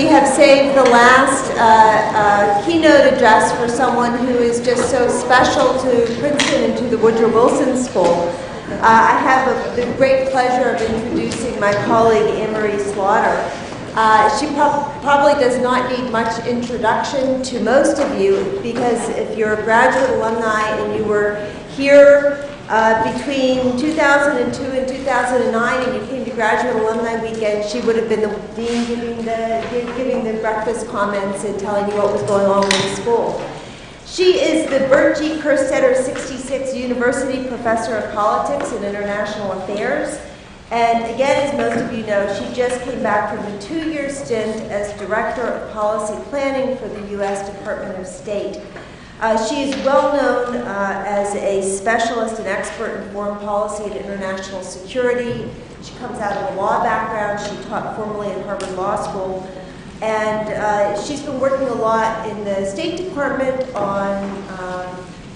we have saved the last keynote address for someone who is just so special to Princeton and to the Woodrow Wilson School. I have the great pleasure of introducing my colleague, Anne-Marie Slaughter. She probably does not need much introduction to most of you, because if you're a graduate alumni and you were here between 2002 and 2009 and you came to Graduate Alumni Weekend, she would have been the dean giving the breakfast comments and telling you what was going on with the school. She is the Bert G. Kerstetter 66 University Professor of Politics and International Affairs. And again, as most of you know, she just came back from a 2-year stint as Director of Policy Planning for the U.S. Department of State. She is well known as a specialist and expert in foreign policy and international security. She comes out of a law background. She taught formally at Harvard Law School. And she's been working a lot in the State Department on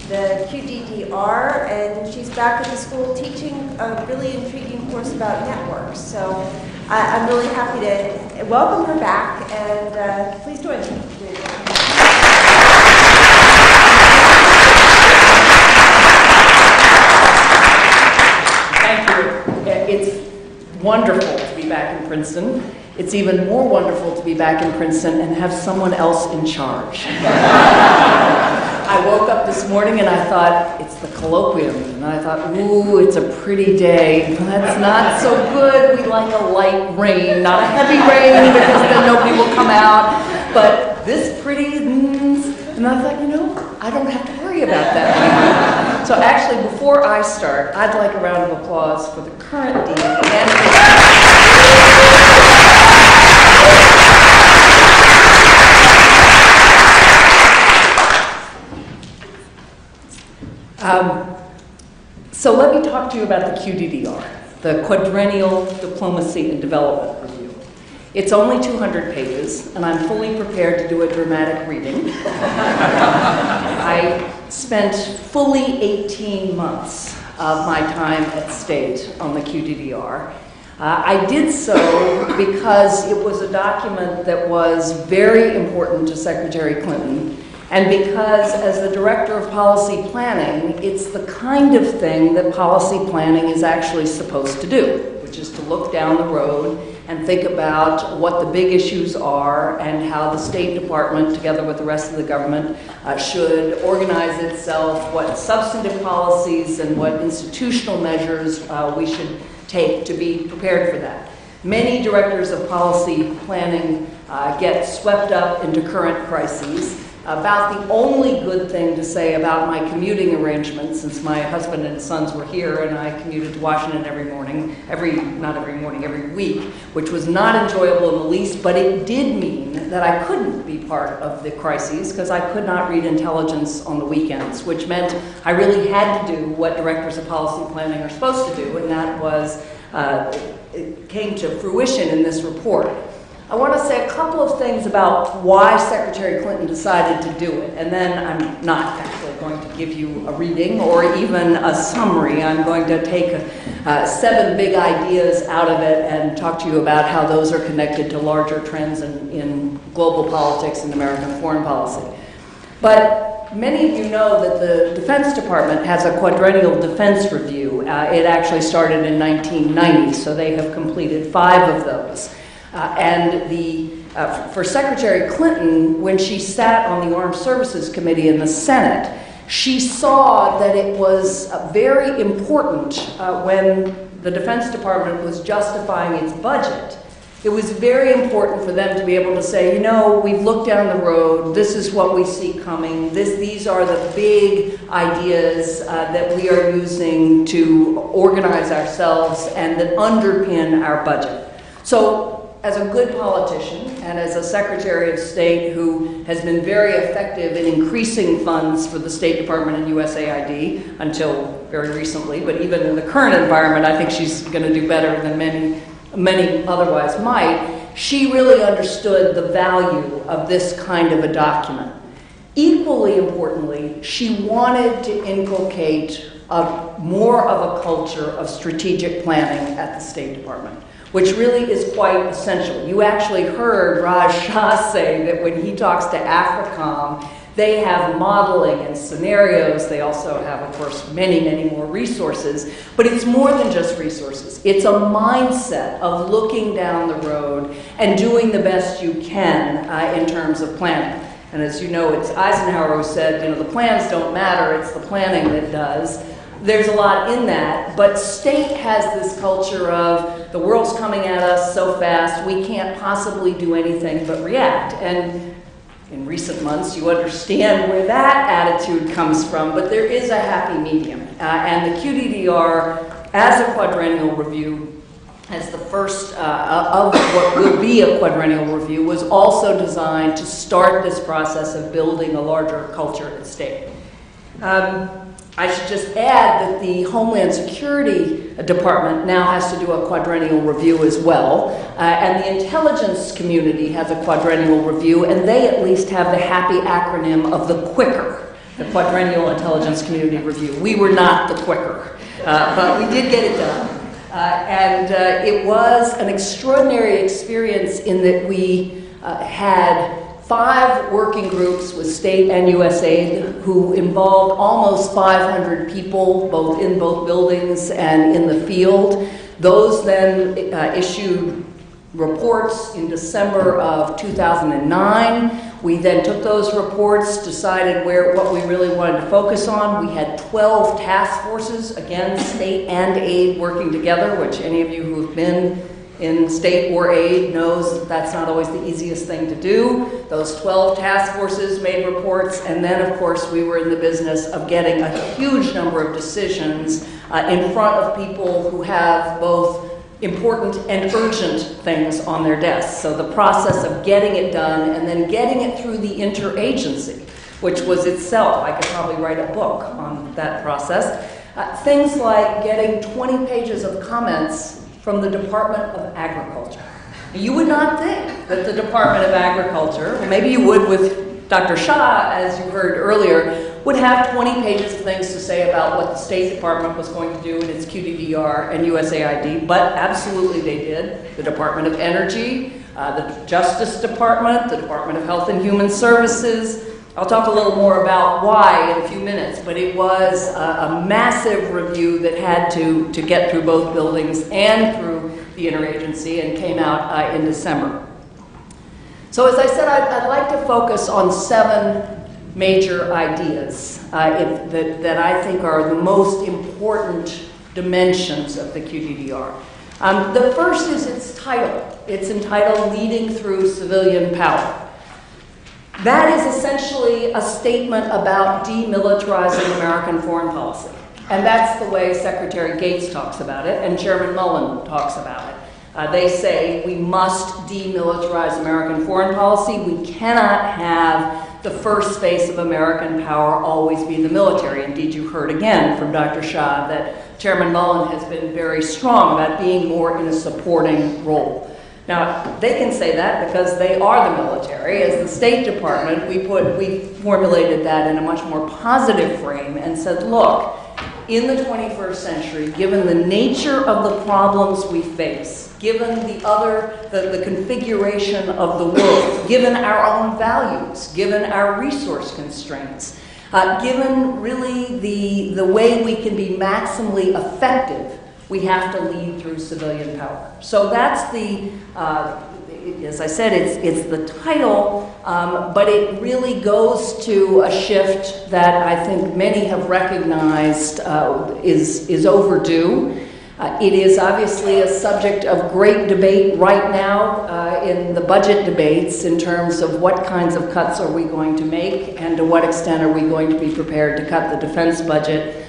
the QDDR, and she's back at the school teaching a really intriguing course about networks. So I'm really happy to welcome her back, and please join me. Thank you. It's wonderful to be back in Princeton. It's even more wonderful to be back in Princeton and have someone else in charge. I woke up this morning and I thought, it's the Colloquium. And I thought, ooh, it's a pretty day. That's not so good. We like a light rain, not a heavy rain, because then nobody will come out. But this pretty, and I thought, you know, I don't have to worry about that. So actually, before I start, I'd like a round of applause for the current dean and so let me talk to you about the QDDR, the Quadrennial Diplomacy and Development Review. It's only 200 pages, and I'm fully prepared to do a dramatic reading. I spent fully 18 months of my time at State on the QDDR. I did so because it was a document that was very important to Secretary Clinton, and because as the Director of Policy Planning, it's the kind of thing that policy planning is actually supposed to do, which is to look down the road and think about what the big issues are and how the State Department, together with the rest of the government, should organize itself, what substantive policies and what institutional measures we should take to be prepared for that. Many directors of policy planning get swept up into current crises. About the only good thing to say about my commuting arrangements, since my husband and sons were here and I commuted to Washington every week, which was not enjoyable in the least, but it did mean that I couldn't be part of the crises because I could not read intelligence on the weekends, which meant I really had to do what directors of policy planning are supposed to do, and that was, it came to fruition in this report. I want to say a couple of things about why Secretary Clinton decided to do it, and then I'm not actually going to give you a reading or even a summary. I'm going to take 7 big ideas out of it and talk to you about how those are connected to larger trends in global politics and American foreign policy. But many of you know that the Defense Department has a quadrennial defense review. It actually started in 1990, so they have completed 5 of those. For Secretary Clinton, when she sat on the Armed Services Committee in the Senate, she saw that it was very important when the Defense Department was justifying its budget. It was very important for them to be able to say, you know, we've looked down the road, this is what we see coming, these are the big ideas that we are using to organize ourselves and that underpin our budget. So, as a good politician and as a Secretary of State who has been very effective in increasing funds for the State Department and USAID until very recently, but even in the current environment, I think she's going to do better than many otherwise might, she really understood the value of this kind of a document. Equally importantly, she wanted to inculcate more of a culture of strategic planning at the State Department. which really is quite essential. You actually heard Raj Shah say that when he talks to AFRICOM, they have modeling and scenarios. They also have, of course, many, many more resources. But it's more than just resources. It's a mindset of looking down the road and doing the best you can in terms of planning. And as you know, it's Eisenhower who said, you know, the plans don't matter, it's the planning that does. There's a lot in that, but state has this culture of the world's coming at us so fast, we can't possibly do anything but react. And in recent months, you understand where that attitude comes from, but there is a happy medium. And the QDDR, as a quadrennial review, as the first of what will be a quadrennial review, was also designed to start this process of building a larger culture at state. I should just add that the Homeland Security Department now has to do a quadrennial review as well, and the intelligence community has a quadrennial review, and they at least have the happy acronym of the QUICR, the Quadrennial Intelligence Community Review. We were not the QUICR, but we did get it done. And it was an extraordinary experience in that we had 5 working groups with state and USAID who involved almost 500 people, both in both buildings and in the field. Those then issued reports in December of 2009. We then took those reports, decided what we really wanted to focus on. We had 12 task forces, again, state and aid working together, which any of you who have been in state or aid knows that that's not always the easiest thing to do. Those 12 task forces made reports, and then of course we were in the business of getting a huge number of decisions in front of people who have both important and urgent things on their desks. So the process of getting it done and then getting it through the interagency, which was itself, I could probably write a book on that process. Things like getting 20 pages of comments from the Department of Agriculture. You would not think that the Department of Agriculture, well, maybe you would with Dr. Shah, as you heard earlier, would have 20 pages of things to say about what the State Department was going to do in its QDDR and USAID, but absolutely they did. The Department of Energy, the Justice Department, the Department of Health and Human Services. I'll talk a little more about why in a few minutes, but it was a massive review that had to get through both buildings and through the interagency and came out in December. So as I said, I'd like to focus on 7 major ideas that I think are the most important dimensions of the QDDR. The first is its title. It's entitled Leading Through Civilian Power. That is essentially a statement about demilitarizing American foreign policy. And that's the way Secretary Gates talks about it, and Chairman Mullen talks about it. They say we must demilitarize American foreign policy. We cannot have the first face of American power always be the military. Indeed, you heard again from Dr. Shah that Chairman Mullen has been very strong about being more in a supporting role. Now, they can say that because they are the military. As the State Department, we formulated that in a much more positive frame and said, look, in the 21st century, given the nature of the problems we face, given the configuration of the world, given our own values, given our resource constraints, given really the way we can be maximally effective, we have to lead through civilian power. So that's as I said, it's the title, but it really goes to a shift that I think many have recognized is overdue. It is obviously a subject of great debate right now in the budget debates in terms of what kinds of cuts are we going to make and to what extent are we going to be prepared to cut the defense budget,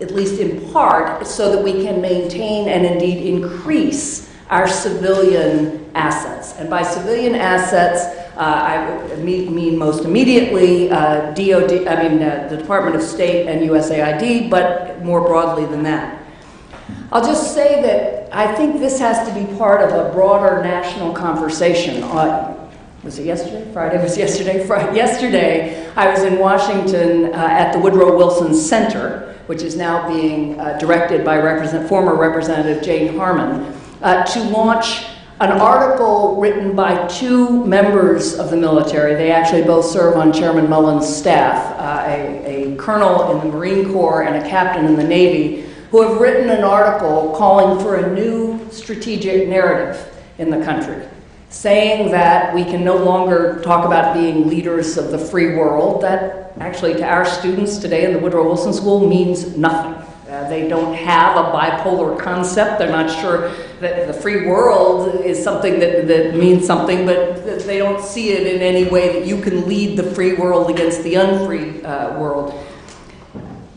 at least in part, so that we can maintain and indeed increase our civilian assets. And by civilian assets, I mean most immediately the Department of State and USAID, but more broadly than that. I'll just say that I think this has to be part of a broader national conversation. Was it yesterday? Friday was yesterday. Yesterday, I was in Washington at the Woodrow Wilson Center, which is now being directed by former Representative Jane Harmon, to launch an article written by two members of the military. They actually both serve on Chairman Mullen's staff, a colonel in the Marine Corps and a captain in the Navy, who have written an article calling for a new strategic narrative in the country, saying that we can no longer talk about being leaders of the free world. That actually, to our students today in the Woodrow Wilson School, means nothing. They don't have a bipolar concept. They're not sure that the free world is something that means something, but they don't see it in any way that you can lead the free world against the unfree world.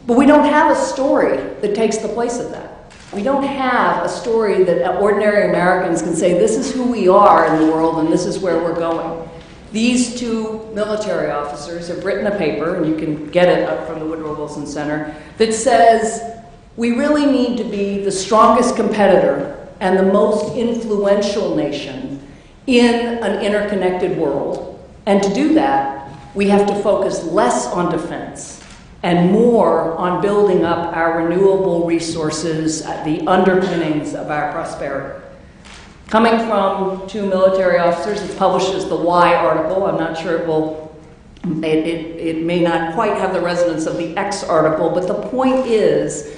But we don't have a story that takes the place of that. We don't have a story that ordinary Americans can say, this is who we are in the world and this is where we're going. These two military officers have written a paper, and you can get it up from the Woodrow Wilson Center, that says we really need to be the strongest competitor and the most influential nation in an interconnected world. And to do that, we have to focus less on defense and more on building up our renewable resources, the underpinnings of our prosperity. Coming from two military officers, it's published as the Why article. I'm not sure it may not quite have the resonance of the X article, but the point is,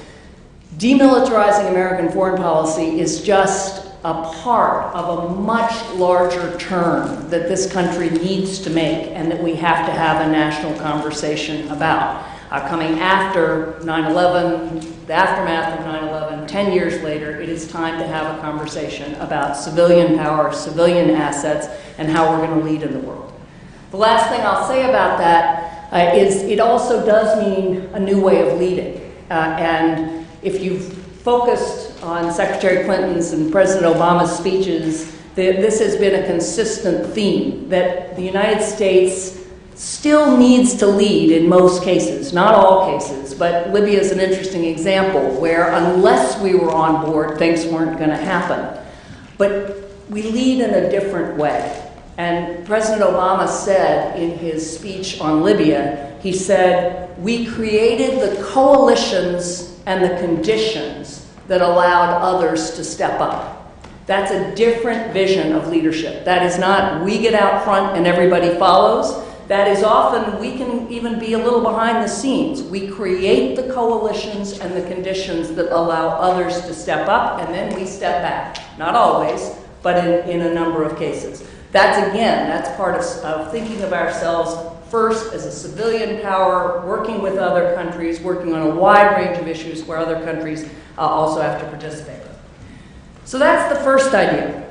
demilitarizing American foreign policy is just a part of a much larger turn that this country needs to make and that we have to have a national conversation about. Coming after 9/11, the aftermath of 9/11, 10 years later, it is time to have a conversation about civilian power, civilian assets, and how we're going to lead in the world. The last thing I'll say about that is it also does mean a new way of leading. And if you've focused on Secretary Clinton's and President Obama's speeches, this has been a consistent theme, that the United States still needs to lead in most cases, not all cases, but Libya is an interesting example where unless we were on board, things weren't going to happen. But we lead in a different way. And President Obama said in his speech on Libya, he said, we created the coalitions and the conditions that allowed others to step up. That's a different vision of leadership. That is not we get out front and everybody follows. That is often we can even be a little behind the scenes. We create the coalitions and the conditions that allow others to step up, and then we step back. Not always, but in a number of cases. That's part of thinking of ourselves first as a civilian power, working with other countries, working on a wide range of issues where other countries also have to participate. So that's the first idea,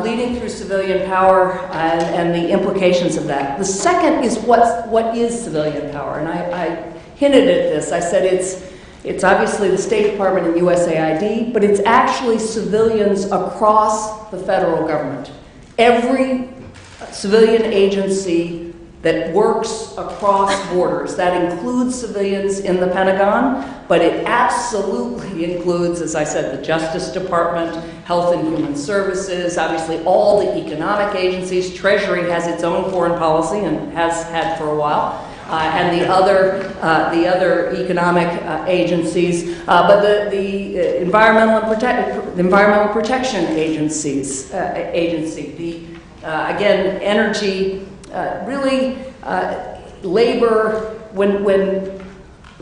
leading through civilian power and the implications of that. The second is what is civilian power, and I hinted at this. I said it's obviously the State Department and USAID, but it's actually civilians across the federal government. Every civilian agency that works across borders. That includes civilians in the Pentagon, but it absolutely includes, as I said, the Justice Department, Health and Human Services, obviously all the economic agencies. Treasury has its own foreign policy and has had for a while, and the other economic agencies, but the Environmental Protection Agencies, again, energy. Really, labor, when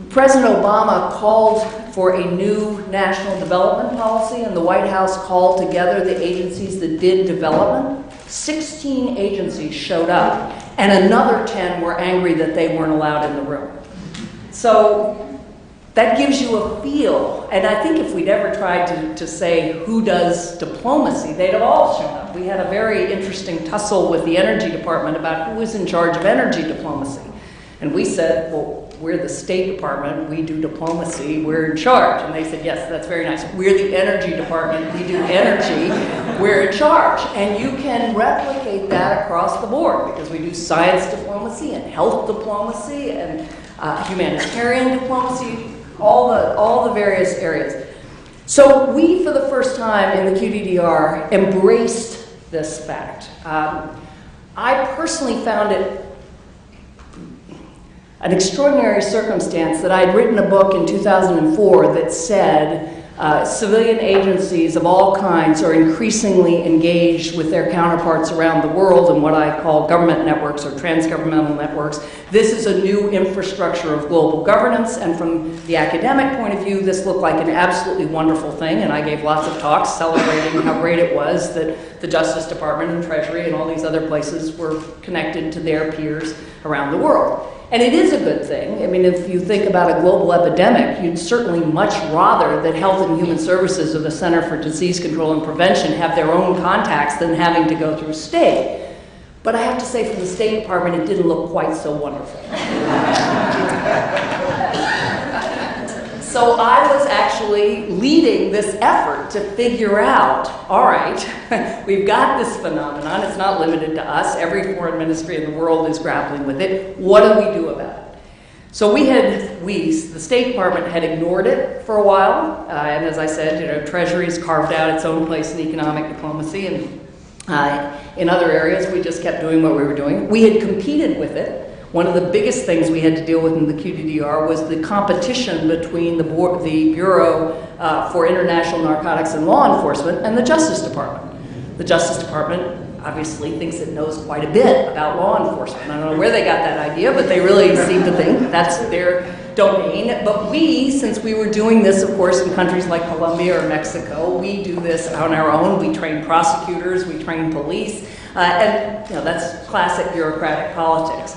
President Obama called for a new national development policy and the White House called together the agencies that did development, 16 agencies showed up and another 10 were angry that they weren't allowed in the room. So that gives you a feel, and I think if we'd ever tried to say who does diplomacy, they'd have all shown up. We had a very interesting tussle with the Energy Department about who is in charge of energy diplomacy. And we said, well, we're the State Department, we do diplomacy, we're in charge. And they said, yes, that's very nice. We're the Energy Department, we do energy, we're in charge. And you can replicate that across the board because we do science diplomacy and health diplomacy and humanitarian diplomacy, all the various areas. So we, for the first time in the QDDR, embraced this fact. I personally found it an extraordinary circumstance that I'd written a book in 2004 that said Civilian agencies of all kinds are increasingly engaged with their counterparts around the world in what I call government networks or transgovernmental networks. This is a new infrastructure of global governance, and from the academic point of view, this looked like an absolutely wonderful thing, and I gave lots of talks celebrating how great it was that the Justice Department and Treasury and all these other places were connected to their peers around the world. And it is a good thing. I mean, if you think about a global epidemic, you'd certainly much rather that Health and Human Services or the Center for Disease Control and Prevention have their own contacts than having to go through state. But I have to say, from the State Department, it didn't look quite so wonderful. So I was actually leading this effort to figure out, all right, we've got this phenomenon, it's not limited to us, every foreign ministry in the world is grappling with it, what do we do about it? So the State Department had ignored it for a while, and as I said, Treasury's carved out its own place in economic diplomacy, and in other areas we just kept doing what we were doing. We had competed with it. One of the biggest things we had to deal with in the QDDR was the competition between the Bureau for International Narcotics and Law Enforcement and the Justice Department. The Justice Department obviously thinks it knows quite a bit about law enforcement. I don't know where they got that idea, but they really seem to think that's their domain. But we, since we were doing this, of course, in countries like Colombia or Mexico, we do this on our own. We train prosecutors, we train police, and that's classic bureaucratic politics.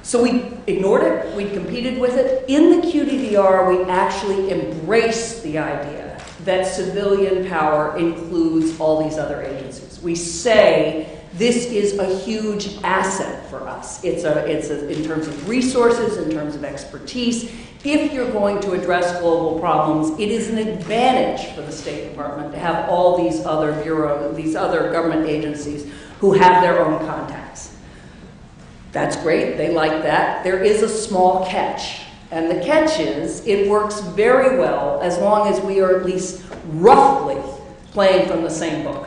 So we ignored it, we competed with it. In the QDDR, we actually embraced the idea that civilian power includes all these other agencies. We say this is a huge asset for us. It's in terms of resources, in terms of expertise. If you're going to address global problems, it is an advantage for the State Department to have all these other these other government agencies who have their own contacts. That's great, they like that. There is a small catch, and the catch is it works very well as long as we are at least roughly playing from the same book,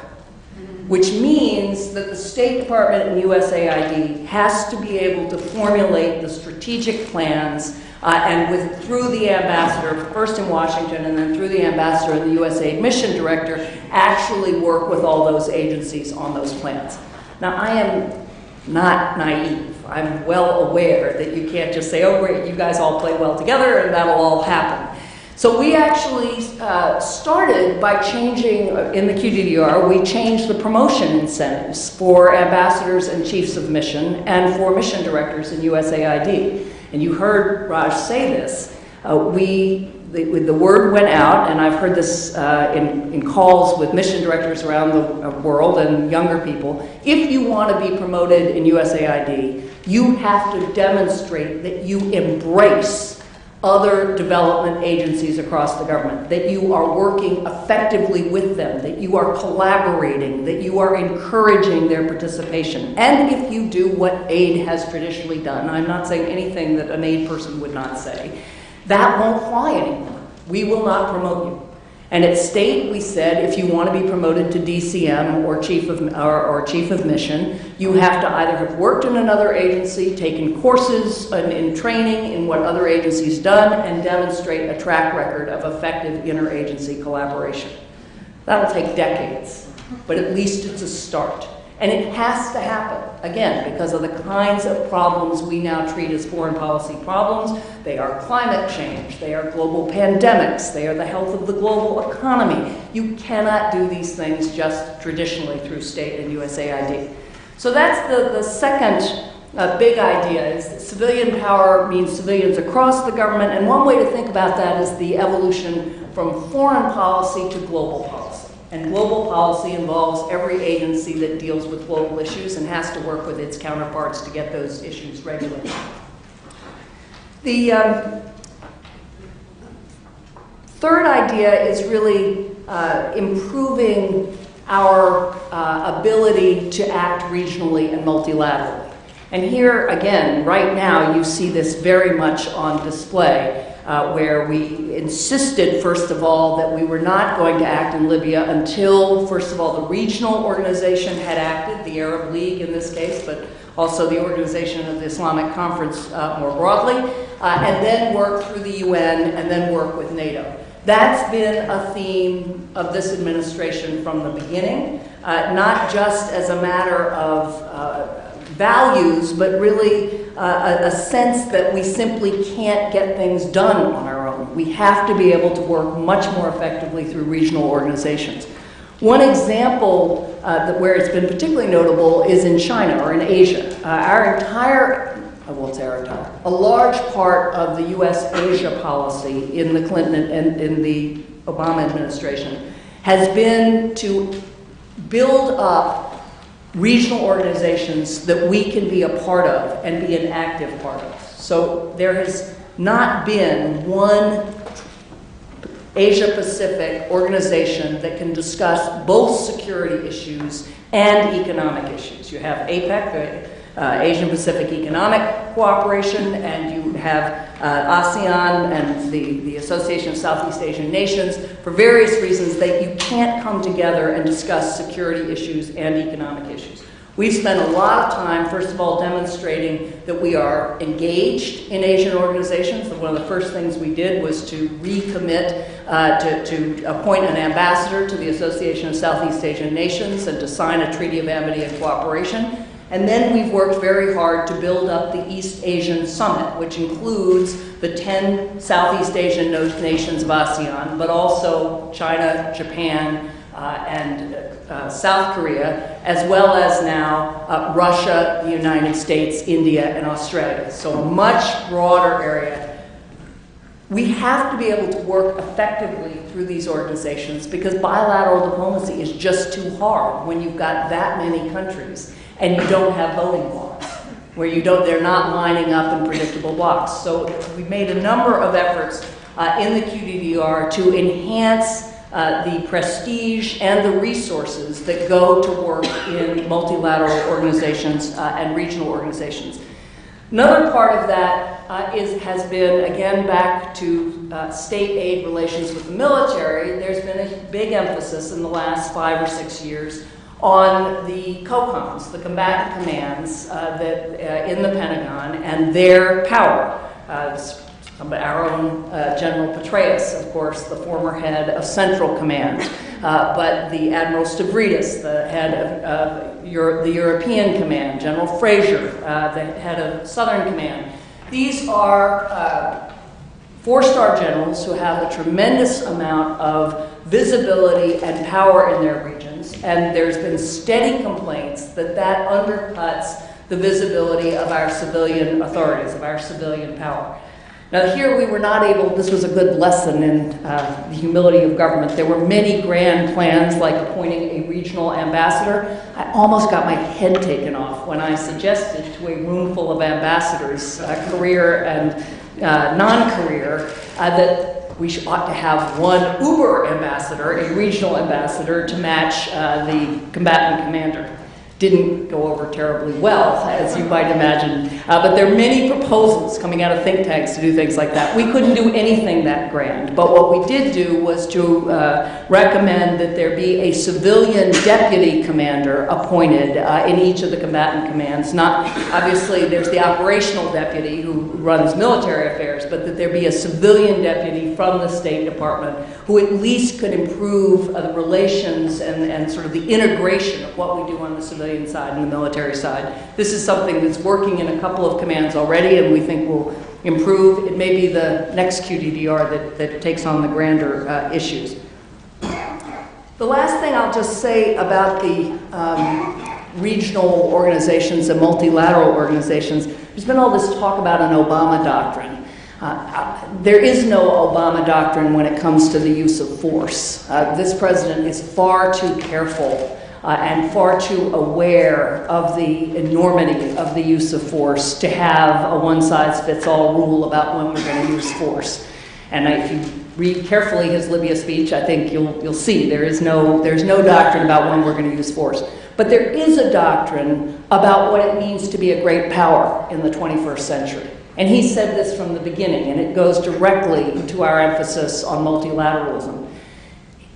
which means that the State Department and USAID has to be able to formulate the strategic plans and through the ambassador, first in Washington and then through the ambassador and the USAID mission director, actually work with all those agencies on those plans. Now, I am not naive. I'm well aware that you can't just say, oh great, you guys all play well together and that'll all happen. So we actually started by changing, in the QDDR, we changed the promotion incentives for ambassadors and chiefs of mission and for mission directors in USAID. And you heard Raj say this. The word went out, and I've heard this in calls with mission directors around the world and younger people. If you want to be promoted in USAID, you have to demonstrate that you embrace other development agencies across the government, that you are working effectively with them, that you are collaborating, that you are encouraging their participation. And if you do what aid has traditionally done, I'm not saying anything that an aid person would not say, that won't fly anymore. We will not promote you. And at state, we said, if you want to be promoted to DCM or chief of mission, you have to either have worked in another agency, taken courses in training in what other agencies done, and demonstrate a track record of effective interagency collaboration. That'll take decades, but at least it's a start. And it has to happen, again, because of the kinds of problems we now treat as foreign policy problems. They are climate change, they are global pandemics, they are the health of the global economy. You cannot do these things just traditionally through state and USAID. So that's the second big idea, is that civilian power means civilians across the government, and one way to think about that is the evolution from foreign policy to global policy. And global policy involves every agency that deals with global issues and has to work with its counterparts to get those issues regulated. The third idea is really improving our ability to act regionally and multilaterally. And here, again, right now, you see this very much on display. Where we insisted, first of all, that we were not going to act in Libya until, first of all, the regional organization had acted, the Arab League in this case, but also the Organization of the Islamic Conference more broadly, and then work through the UN, and then work with NATO. That's been a theme of this administration from the beginning, not just as a matter of values, but really a sense that we simply can't get things done on our own. We have to be able to work much more effectively through regional organizations. One example where it's been particularly notable is in China or in Asia. I won't say our entire, a large part of the U.S.-Asia policy in the Clinton and in the Obama administration has been to build up regional organizations that we can be a part of and be an active part of. So there has not been one Asia-Pacific organization that can discuss both security issues and economic issues. You have APEC, Asian Pacific Economic Cooperation, and you have ASEAN and the Association of Southeast Asian Nations. For various reasons, you can't come together and discuss security issues and economic issues. We've spent a lot of time, first of all, demonstrating that we are engaged in Asian organizations. One of the first things we did was to recommit to appoint an ambassador to the Association of Southeast Asian Nations and to sign a Treaty of Amity and Cooperation. And then we've worked very hard to build up the East Asian Summit, which includes the 10 Southeast Asian nations of ASEAN, but also China, Japan, and South Korea, as well as now Russia, the United States, India, and Australia. So a much broader area. We have to be able to work effectively through these organizations because bilateral diplomacy is just too hard when you've got that many countries and you don't have voting blocks, where they're not lining up in predictable blocks. So we've made a number of efforts in the QDDR to enhance the prestige and the resources that go to work in multilateral organizations and regional organizations. Another part of that has been, again, back to state aid relations with the military. There's been a big emphasis in the last 5 or 6 years on the COCOMs, the combatant commands in the Pentagon, and their power. Our own General Petraeus, of course, the former head of Central Command, but the Admiral Stavridis, the head of the European Command, General Fraser, the head of Southern Command. These are 4-star generals who have a tremendous amount of visibility and power in their regions, and there's been steady complaints that undercuts the visibility of our civilian authorities, of our civilian power. Now here we were not able, this was a good lesson in the humility of government. There were many grand plans like appointing a regional ambassador. I almost got my head taken off when I suggested to a room full of ambassadors, career and non-career, that we ought to have one uber ambassador, a regional ambassador, to match the combatant commander. Didn't go over terribly well, as you might imagine. But there are many proposals coming out of think tanks to do things like that. We couldn't do anything that grand, but what we did do was to recommend that there be a civilian deputy commander appointed in each of the combatant commands. Not, obviously, there's the operational deputy who runs military affairs, but that there be a civilian deputy from the State Department who at least could improve the relations and sort of the integration of what we do on the civilian side and the military side. This is something that's working in a couple of commands already and we think will improve. It may be the next QDDR that takes on the grander issues. The last thing I'll just say about the regional organizations and multilateral organizations, there's been all this talk about an Obama doctrine. There is no Obama doctrine when it comes to the use of force. This president is far too careful and far too aware of the enormity of the use of force to have a one-size-fits-all rule about when we're going to use force. And if you read carefully his Libya speech, I think you'll see there's no doctrine about when we're going to use force. But there is a doctrine about what it means to be a great power in the 21st century. And he said this from the beginning, and it goes directly to our emphasis on multilateralism.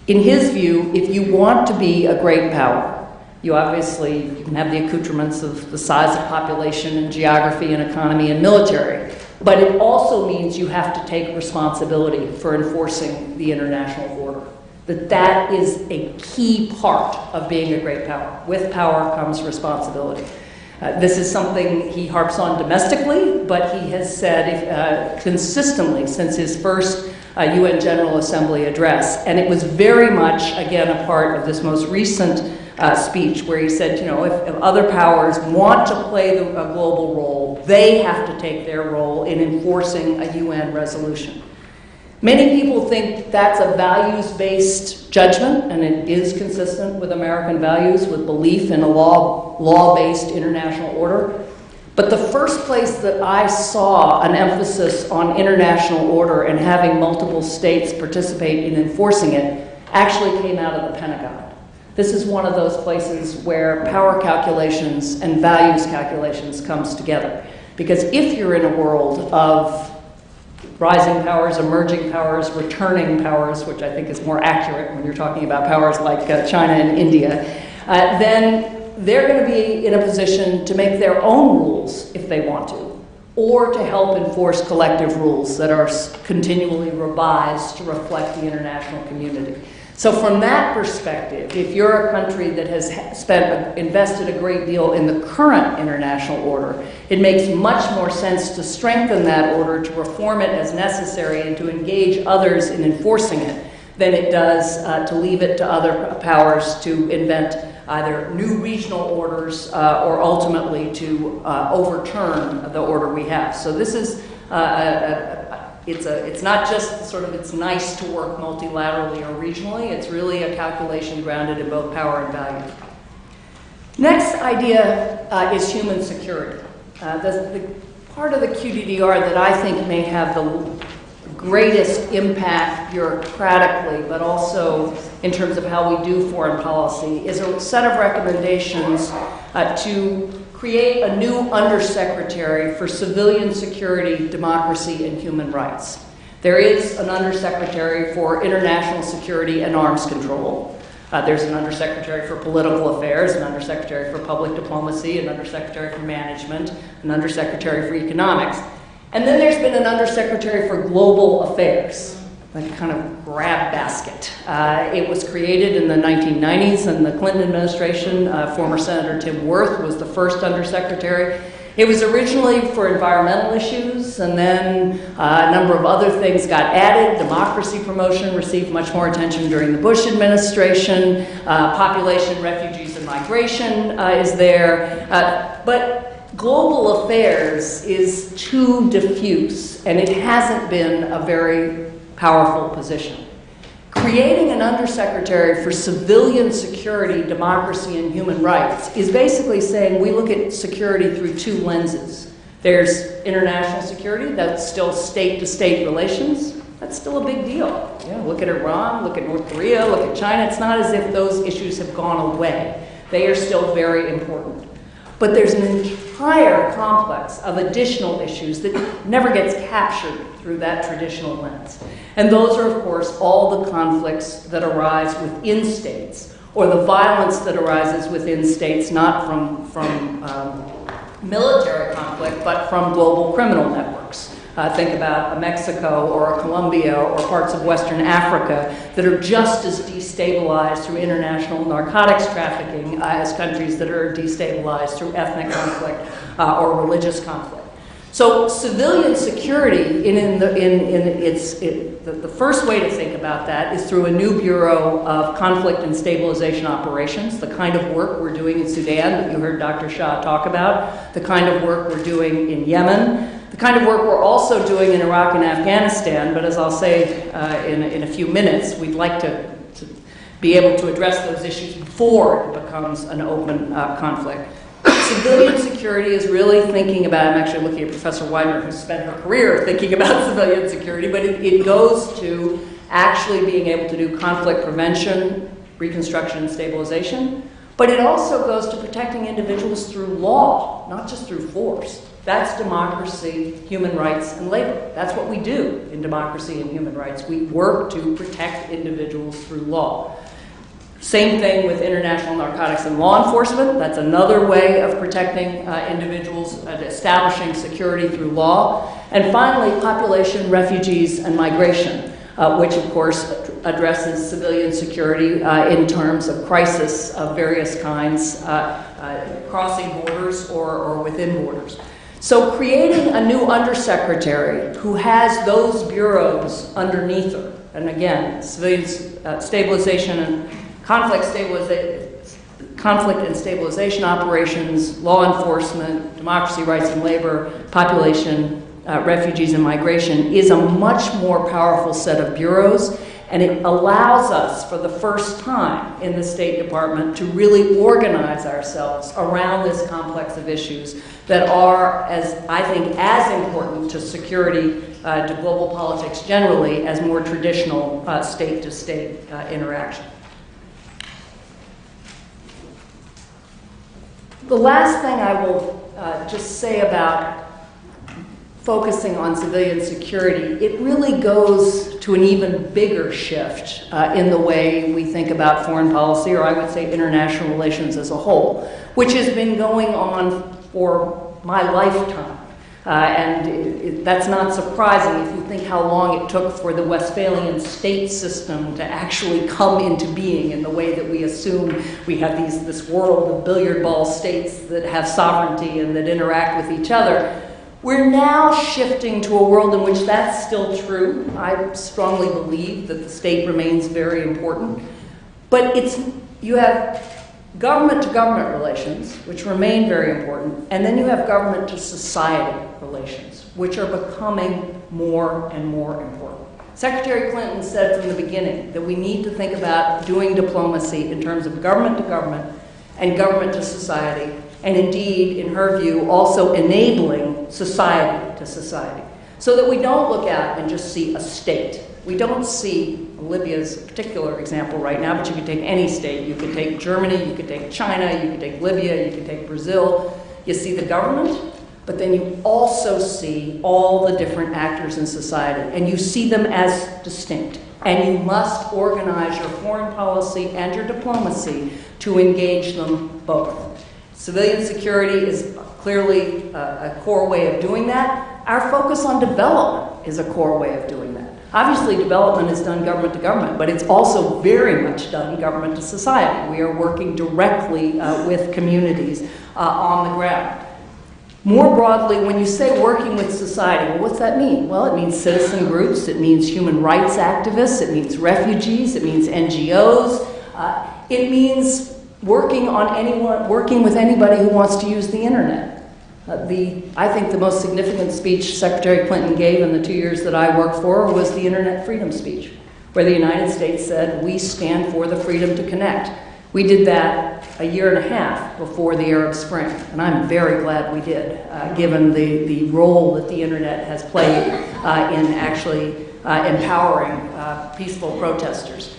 In his view, if you want to be a great power, you can have the accoutrements of the size of population and geography and economy and military, But it also means you have to take responsibility for enforcing the international order. That is a key part of being a great power. With power comes responsibility. This is something he harps on domestically, but he has said consistently since his first UN General Assembly address. And it was very much, again, a part of this most recent speech where he said, you know, if other powers want to play a global role, they have to take their role in enforcing a UN resolution. Many people think that's a values-based judgment, and it is consistent with American values, with belief in a law-based international order. But the first place that I saw an emphasis on international order and having multiple states participate in enforcing it actually came out of the Pentagon. This is one of those places where power calculations and values calculations comes together. Because if you're in a world of rising powers, emerging powers, returning powers, which I think is more accurate when you're talking about powers like China and India, then they're going to be in a position to make their own rules if they want to, or to help enforce collective rules that are continually revised to reflect the international community. So from that perspective, if you're a country that has invested a great deal in the current international order, it makes much more sense to strengthen that order, to reform it as necessary, and to engage others in enforcing it than it does to leave it to other powers to invent either new regional orders or ultimately to overturn the order we have. So this is it's not just sort of it's nice to work multilaterally or regionally. It's really a calculation grounded in both power and value. Next idea is human security. The part of the QDDR that I think may have the greatest impact bureaucratically, but also in terms of how we do foreign policy, is a set of recommendations to create a new undersecretary for civilian security, democracy, and human rights. There is an undersecretary for international security and arms control. There's an undersecretary for political affairs, an undersecretary for public diplomacy, an undersecretary for management, an undersecretary for economics. And then there's been an undersecretary for global affairs, that kind of grab basket. It was created in the 1990s in the Clinton administration. Former Senator Tim Wirth was the first undersecretary. It was originally for environmental issues, and then a number of other things got added. Democracy promotion received much more attention during the Bush administration. Population, refugees, and migration is there. But global affairs is too diffuse, and it hasn't been a very powerful position. Creating an undersecretary for civilian security, democracy, and human rights is basically saying we look at security through two lenses. There's international security, that's still state-to-state relations. That's still a big deal. Yeah, look at Iran, look at North Korea, look at China. It's not as if those issues have gone away. They are still very important. But there's an entire complex of additional issues that never gets captured through that traditional lens. And those are, of course, all the conflicts that arise within states, or the violence that arises within states, not from military conflict, but from global criminal networks. Think about a Mexico or a Colombia or parts of Western Africa that are just as destabilized through international narcotics trafficking as countries that are destabilized through ethnic conflict or religious conflict. So civilian security, the first way to think about that is through a new Bureau of Conflict and Stabilization Operations, the kind of work we're doing in Sudan that you heard Dr. Shah talk about, the kind of work we're doing in Yemen, the kind of work we're also doing in Iraq and Afghanistan, but as I'll say in a few minutes, we'd like to be able to address those issues before it becomes an open conflict. Civilian security is really thinking about, I'm actually looking at Professor Weidner, who's spent her career thinking about civilian security, but it goes to actually being able to do conflict prevention, reconstruction, and stabilization, but it also goes to protecting individuals through law, not just through force. That's democracy, human rights, and labor. That's what we do in democracy and human rights. We work to protect individuals through law. Same thing with international narcotics and law enforcement. That's another way of protecting individuals, establishing security through law. And finally, population, refugees, and migration, which of course addresses civilian security in terms of crisis of various kinds, crossing borders or within borders. So creating a new undersecretary who has those bureaus underneath her, and again, civilian stabilization and conflict and stabilization operations, law enforcement, democracy, rights and labor, population, refugees and migration, is a much more powerful set of bureaus, and it allows us for the first time in the State Department to really organize ourselves around this complex of issues that are, as I think, as important to security, to global politics generally, as more traditional state-to-state interaction. The last thing I will just say about focusing on civilian security, it really goes to an even bigger shift in the way we think about foreign policy, or I would say international relations as a whole, which has been going on for my lifetime. That's not surprising if you think how long it took for the Westphalian state system to actually come into being in the way that we assume we have this world of billiard ball states that have sovereignty and that interact with each other. We're now shifting to a world in which that's still true. I strongly believe that the state remains very important. But you have government-to-government relations, which remain very important, and then you have government-to-society relations, which are becoming more and more important. Secretary Clinton said from the beginning that we need to think about doing diplomacy in terms of government-to-government and government-to-society, and indeed, in her view, also enabling society to society, so that we don't look out and just see a state. We don't see, Libya's a particular example right now, but you could take any state. You could take Germany, you could take China, you could take Libya, you could take Brazil. You see the government, but then you also see all the different actors in society, and you see them as distinct. And you must organize your foreign policy and your diplomacy to engage them both. Civilian security is clearly a core way of doing that. Our focus on development is a core way of doing that. Obviously, development is done government to government, but it's also very much done government to society. We are working directly with communities on the ground. More broadly, when you say working with society, well, what's that mean? Well, it means citizen groups, it means human rights activists, it means refugees, it means NGOs, it means working with anybody who wants to use the internet. I think the most significant speech Secretary Clinton gave in the 2 years that I worked for her was the Internet Freedom Speech, where the United States said, we stand for the freedom to connect. We did that a year and a half before the Arab Spring, and I'm very glad we did, given the role that the internet has played in actually empowering peaceful protesters.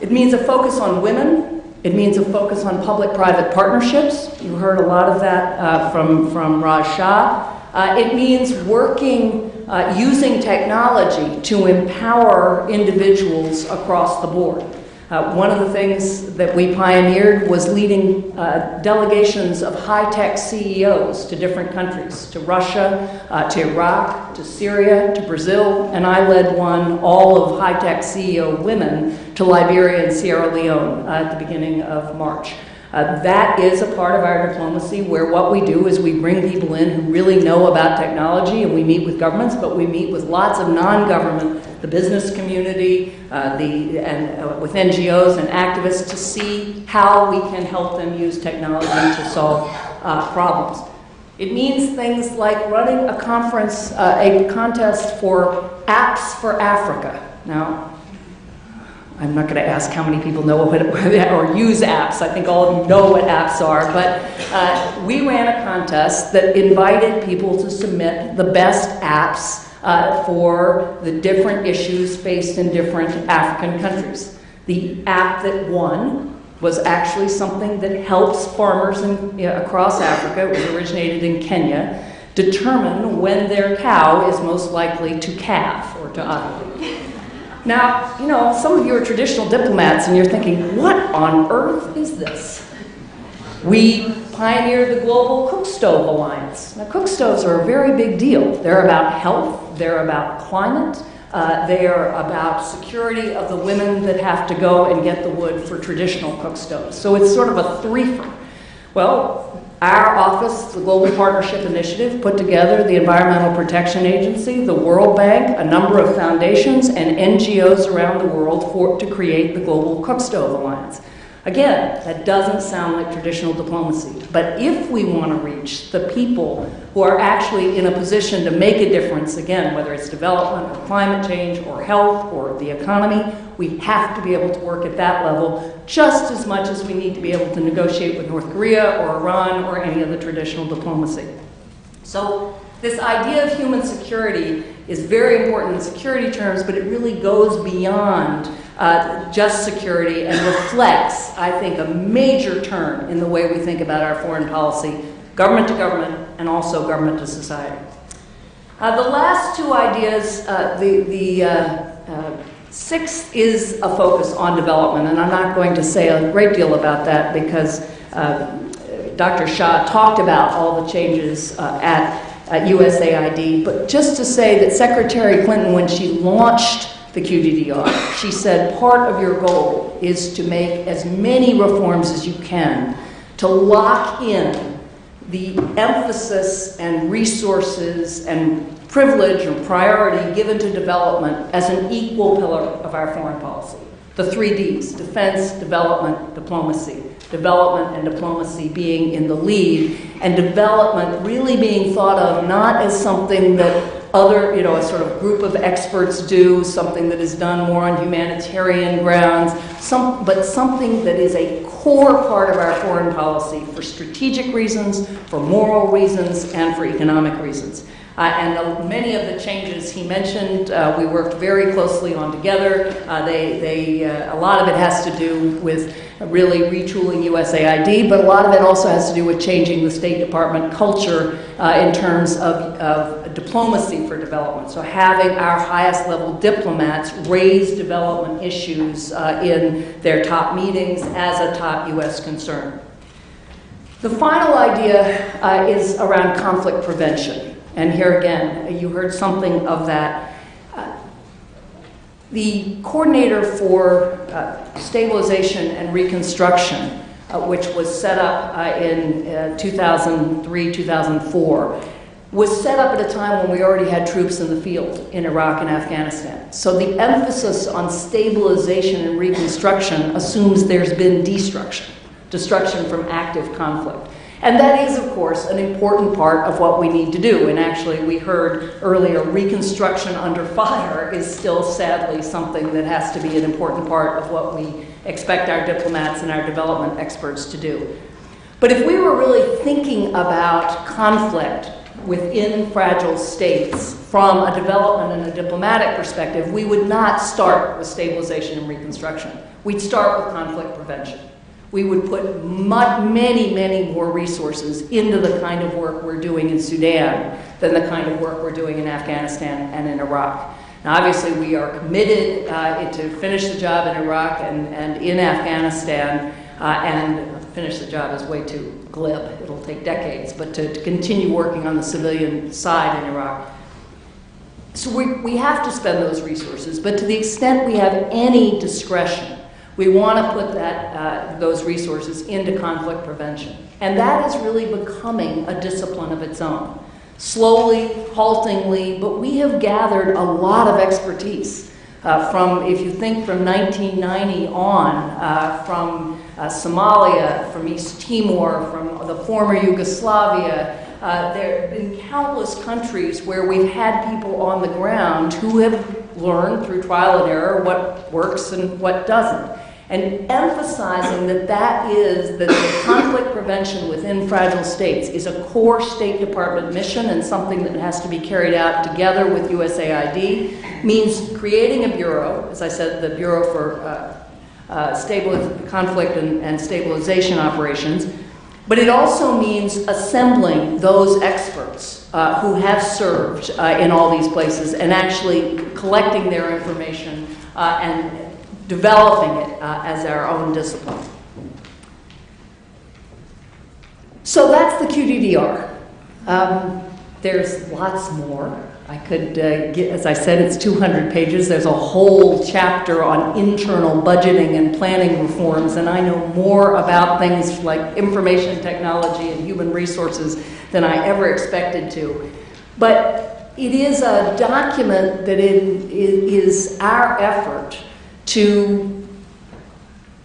It means a focus on women. It means a focus on public-private partnerships. You heard a lot of that from Raj Shah. It means working, using technology to empower individuals across the board. One of the things that we pioneered was leading delegations of high-tech CEOs to different countries, to Russia, to Iraq, to Syria, to Brazil, and I led one all of high-tech CEO women to Liberia and Sierra Leone at the beginning of March. That is a part of our diplomacy where what we do is we bring people in who really know about technology, and we meet with governments, but we meet with lots of non-government, the business community, with NGOs and activists to see how we can help them use technology to solve problems. It means things like running a conference, a contest for apps for Africa. Now, I'm not going to ask how many people know what or use apps. I think all of you know what apps are. But we ran a contest that invited people to submit the best apps for the different issues faced in different African countries. The app that won was actually something that helps farmers across Africa. It was originated in Kenya, determine when their cow is most likely to calve or to ovulate. Now, you know, some of you are traditional diplomats and you're thinking, what on earth is this? We pioneered the Global Cook Stove Alliance. Now, cook stoves are a very big deal. They're about health, they're about climate, they are about security of the women that have to go and get the wood for traditional cook stoves. So it's sort of a threefer. Well, our office, the Global Partnership Initiative, put together the Environmental Protection Agency, the World Bank, a number of foundations and NGOs around the world to create the Global Cook Stove Alliance. Again, that doesn't sound like traditional diplomacy, but if we want to reach the people who are actually in a position to make a difference, again, whether it's development or climate change or health or the economy, we have to be able to work at that level just as much as we need to be able to negotiate with North Korea or Iran or any of the traditional diplomacy. So this idea of human security is very important in security terms, but it really goes beyond just security and reflects, I think, a major turn in the way we think about our foreign policy, government to government and also government to society. The last two ideas, sixth is a focus on development, and I'm not going to say a great deal about that because Dr. Shah talked about all the changes at USAID, but just to say that Secretary Clinton, when she launched the QDDR, she said part of your goal is to make as many reforms as you can to lock in the emphasis and resources and privilege and priority given to development as an equal pillar of our foreign policy. The 3 Ds, defense, development, diplomacy. Development and diplomacy being in the lead, and development really being thought of not as something that other, a sort of group of experts do, something that is done more on humanitarian grounds, but something that is a core part of our foreign policy for strategic reasons, for moral reasons, and for economic reasons. And many of the changes he mentioned, we worked very closely on together. A lot of it has to do with really retooling USAID, but a lot of it also has to do with changing the State Department culture in terms of diplomacy for development. So having our highest level diplomats raise development issues in their top meetings as a top US concern. The final idea is around conflict prevention. And here again, you heard something of that. The coordinator for stabilization and reconstruction, which was set up in 2003, 2004, was set up at a time when we already had troops in the field in Iraq and Afghanistan. So the emphasis on stabilization and reconstruction assumes there's been destruction from active conflict. And that is, of course, an important part of what we need to do. And actually, we heard earlier, reconstruction under fire is still sadly something that has to be an important part of what we expect our diplomats and our development experts to do. But if we were really thinking about conflict within fragile states from a development and a diplomatic perspective, we would not start with stabilization and reconstruction. We'd start with conflict prevention. We would put many, many more resources into the kind of work we're doing in Sudan than the kind of work we're doing in Afghanistan and in Iraq. Now, obviously, we are committed to finish the job in Iraq and in Afghanistan, and finish the job is way too glib. It'll take decades, but to continue working on the civilian side in Iraq. So we have to spend those resources, but to the extent we have any discretion, we want to put those resources into conflict prevention. And that is really becoming a discipline of its own. Slowly, haltingly, but we have gathered a lot of expertise from, if you think from 1990 on, from Somalia, from East Timor, from the former Yugoslavia. There have been countless countries where we've had people on the ground who have learned through trial and error what works and what doesn't. And emphasizing that the conflict prevention within fragile states is a core State Department mission and something that has to be carried out together with USAID means creating a bureau, as I said, the Bureau for Conflict and Stabilization Operations, but it also means assembling those experts who have served in all these places and actually collecting their information and developing it as our own discipline. So that's the QDDR. There's lots more. I could as I said, it's 200 pages. There's a whole chapter on internal budgeting and planning reforms, and I know more about things like information technology and human resources than I ever expected to. But it is a document that is our effort to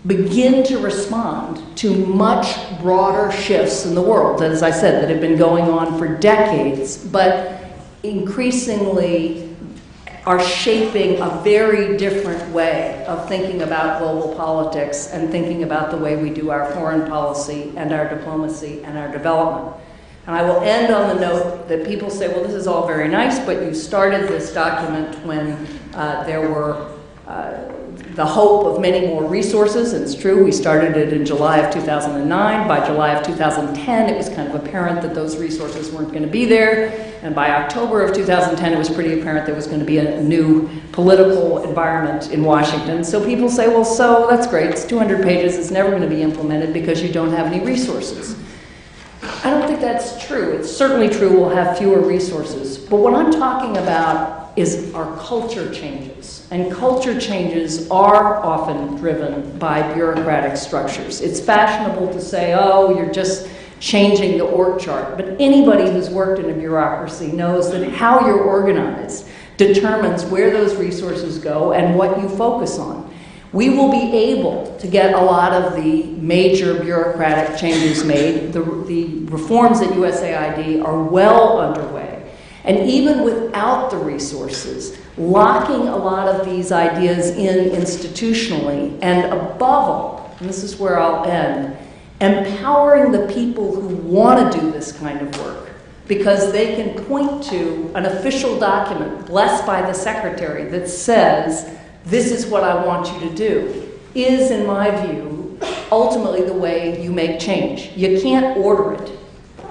begin to respond to much broader shifts in the world that, as I said, that have been going on for decades, but increasingly are shaping a very different way of thinking about global politics and thinking about the way we do our foreign policy and our diplomacy and our development. And I will end on the note that people say, well, this is all very nice, but you started this document when there were the hope of many more resources. And it's true, we started it in July of 2009. By July of 2010, it was kind of apparent that those resources weren't going to be there. And by October of 2010, it was pretty apparent there was going to be a new political environment in Washington. So people say, well, so that's great. It's 200 pages. It's never going to be implemented because you don't have any resources. I don't think that's true. It's certainly true we'll have fewer resources. But what I'm talking about is our culture changes. And culture changes are often driven by bureaucratic structures. It's fashionable to say, oh, you're just changing the org chart. But anybody who's worked in a bureaucracy knows that how you're organized determines where those resources go and what you focus on. We will be able to get a lot of the major bureaucratic changes made. The reforms at USAID are well underway. And even without the resources, locking a lot of these ideas in institutionally, and above all, and this is where I'll end, empowering the people who want to do this kind of work, because they can point to an official document blessed by the secretary that says, this is what I want you to do, is, in my view, ultimately the way you make change. You can't order it,